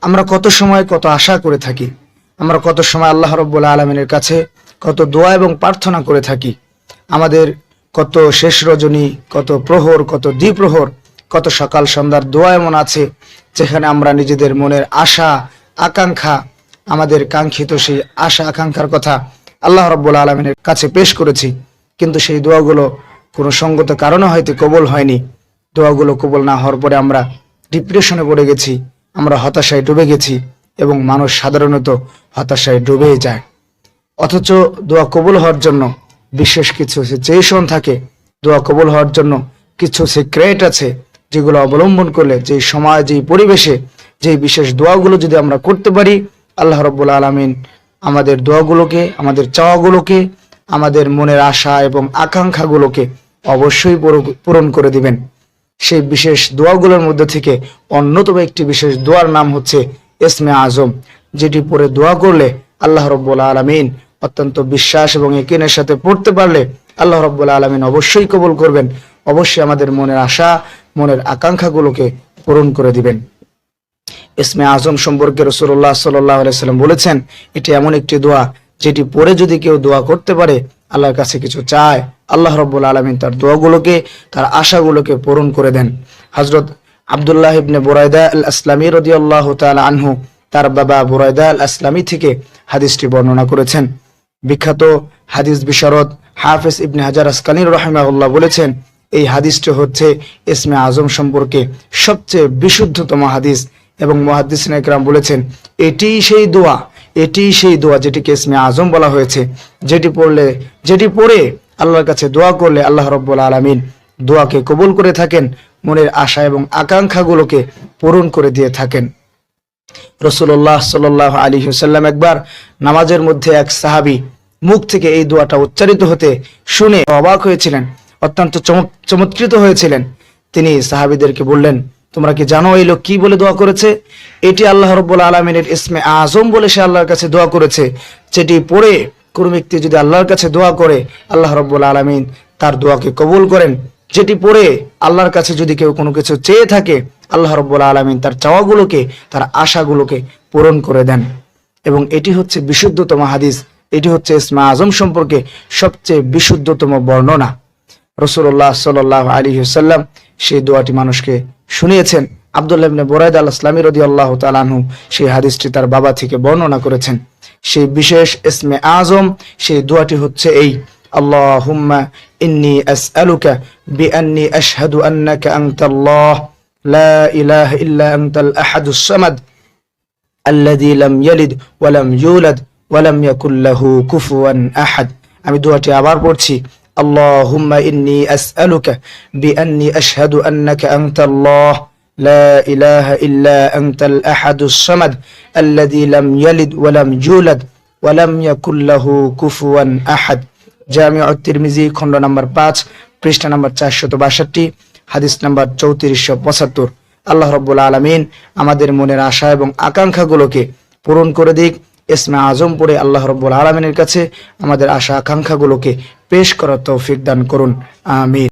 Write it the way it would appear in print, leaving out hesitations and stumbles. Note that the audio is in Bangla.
আমরা কত সময় কত আশা করে থাকি, আমরা কত সময় আল্লাহ রাব্বুল আলামিনের কাছে কত দোয়া এবং প্রার্থনা করে থাকি। আমাদের কত শেষ রজনী, কত প্রহর, কত দ্বিপ্রহর, কত সকাল সন্ধ্যার দোয়া এমন আছে যেখানে আমরা নিজেদের মনের আশা আকাঙ্ক্ষা, আমাদের কাঙ্ক্ষিত সেই আশা আকাঙ্ক্ষার কথা আল্লাহ রাব্বুল আলামিনের কাছে পেশ করেছি, কিন্তু সেই দোয়াগুলো কোনো সঙ্গত কারণে হয়তো কবুল হয়নি। দোয়াগুলো কবুল না হওয়ার পরে আমরা ডিপ্রেশনে পড়ে গেছি, আমরা হতাশায় ডুবে গেছি, এবং মানুষ সাধারণত হতাশায় ডুবে যায়। অথচ দোয়া কবুল হওয়ার জন্য বিশেষ কিছু সিচুয়েশন থাকে, দোয়া কবুল হওয়ার জন্য কিছু সিক্রেট আছে যেগুলো অবলম্বন করলে, যেই সময়, যেই পরিবেশে, যেই বিশেষ দোয়াগুলো যদি আমরা করতে পারি, আল্লাহ রাব্বুল আলামিন আমাদের দোয়াগুলোকে, আমাদের চাওয়াগুলোকে, আমাদের মনের আশা এবং আকাঙ্ক্ষাগুলোকে অবশ্যই পূরণ করে দিবেন। সেই বিশেষ দোয়াগুলোর মধ্যে থেকে অন্যতম একটি বিশেষ দোয়ার নাম হচ্ছে ইসমে আজম, যেটি পড়ে দোয়া করলে আল্লাহ রাব্বুল আলামিন অত্যন্ত বিশ্বাস এবং ইয়াকিনের সাথে পড়তে পারলে আল্লাহ রাব্বুল আলামিন অবশ্যই কবুল করবেন, অবশ্যই আমাদের মনের আশা, মনের আকাঙ্ক্ষাগুলোকে পূরণ করে দিবেন। ইসমে আজম সম্পর্কে রাসূলুল্লাহ সাল্লাল্লাহু আলাইহি সাল্লাম বলেছেন, এটি এমন একটি দোয়া যেটি পড়ে যদি কেউ দোয়া করতে পারে, আল্লাহর কাছে কিছু চায়, আল্লাহ রাব্বুল আলামিন তার দোয়াগুলোকে, তার আশাগুলোকে পূরণ করে দেন। হযরত আব্দুল্লাহ ইবনে বুরাইদা আল আসলামী রাদিয়াল্লাহু তাআলা আনহু তার বাবা বুরাইদা আল আসলামী থেকে হাদিসটি বর্ণনা করেছেন। বিখ্যাত হাদিস বিশারদ হাফেজ ইবনে হাজার আসকালানী রাহিমাহুল্লাহ বলেছেন, এই হাদিসটি হচ্ছে ইসমে আজম সম্পর্কে সবচেয়ে বিশুদ্ধতম হাদিস, এবং মুহাদ্দিসিন ইকরাম বলেছেন এটিই সেই দোয়া যেটিকে ইসমে আজম বলা হয়েছে, যেটি পড়ে আল্লাহর কাছে দোয়া করলে আল্লাহ রাব্বুল আলামিন দোয়াকে কবুল করে থাকেন, মনের আশা এবং আকাঙ্ক্ষাগুলোকে পূরণ করে দিয়ে থাকেন। রাসূলুল্লাহ সাল্লাল্লাহু আলাইহি ওয়াসাল্লাম একবার নামাজের মধ্যে এক সাহাবী মুখ থেকে এই দোয়াটা উচ্চারিত হতে শুনে অবাক হয়েছিলেন, অত্যন্ত চমৎকৃত হয়েছিলেন। তিনি সাহাবীদেরকে বললেন, তোমরা কি জানো এই লোক কি বলে দোয়া করেছে? এটি আল্লাহ রাব্বুল আলামিনের ইসমে আজম বলে সে আল্লাহর কাছে দোয়া করেছে, যেটি পড়ে কোনো ব্যক্তি যদি আল্লাহর কাছে দোয়া করে আল্লাহ রাব্বুল আলামিন তার দোয়াকে কবুল করেন। যেটি পড়ে আল্লাহর কাছে যদি কেউ কোনো কিছু চেয়ে থাকে, আল্লাহ রাব্বুল আলামিন তার চাওয়াগুলোকে, তার আশাগুলোকে পূরণ করে দেন। এবং এটি হচ্ছে বিশুদ্ধতম হাদিস, এটি হচ্ছে ইসমে আজম সম্পর্কে সবচেয়ে বিশুদ্ধতম বর্ণনা। রাসূলুল্লাহ সাল্লাল্লাহু আলাইহি ওয়াসাল্লাম সেই দোয়াটি মানুষকে শুনিয়েছেন। আব্দুল্লাহ ইবনে বুরাইদা আল আসলামী রাদিয়াল্লাহু তাআলা আনহু সেই হাদিসটি তার বাবা থেকে বর্ণনা করেছেন। সেই বিশেষ ইসমে আজম, সেই দোয়াটি হচ্ছে এই, আল্লাহুম্মা ইন্নী আসআলুকা বিআন্নী আশহাদু আন্নাকা আনতাল্লাহ লা ইলাহা ইল্লা আনতাল আহাদুস সামাদ আল্লাযী লাম ইয়ালিদ ওয়া লাম ইউলাদ ওয়া লাম ইয়াকুল লাহু কুফুয়ান আহাদ। আমি দোয়াটি আবার পড়ছি, আল্লাহুম্মা ইন্নী আসআলুকা বিআন্নী আশহাদু আন্নাকা আনতাল্লাহ লা ইলাহা ইল্লা আনতাল আহাদুস সামাদ আল্লাযী লাম ইয়ালিদ ওয়া লাম ইউলাদ ওয়া লাম ইয়াকুল লাহু কুফুয়ান আহাদ। জামিউত তিরমিজি খণ্ড নম্বর 5 পৃষ্ঠা নম্বর 462, হাদিস নম্বর 3475। আল্লাহ রাব্বুল আলামিন আমাদের মনের আশা এবং আকাঙ্ক্ষাগুলোকে পূরণ করে দিক। ইসমে আজম পড়ে আল্লাহ রাব্বুল আলামিনের কাছে আমাদের আশা আকাঙ্ক্ষাগুলোকে পেশ করার তৌফিক দান করুন, আমিন।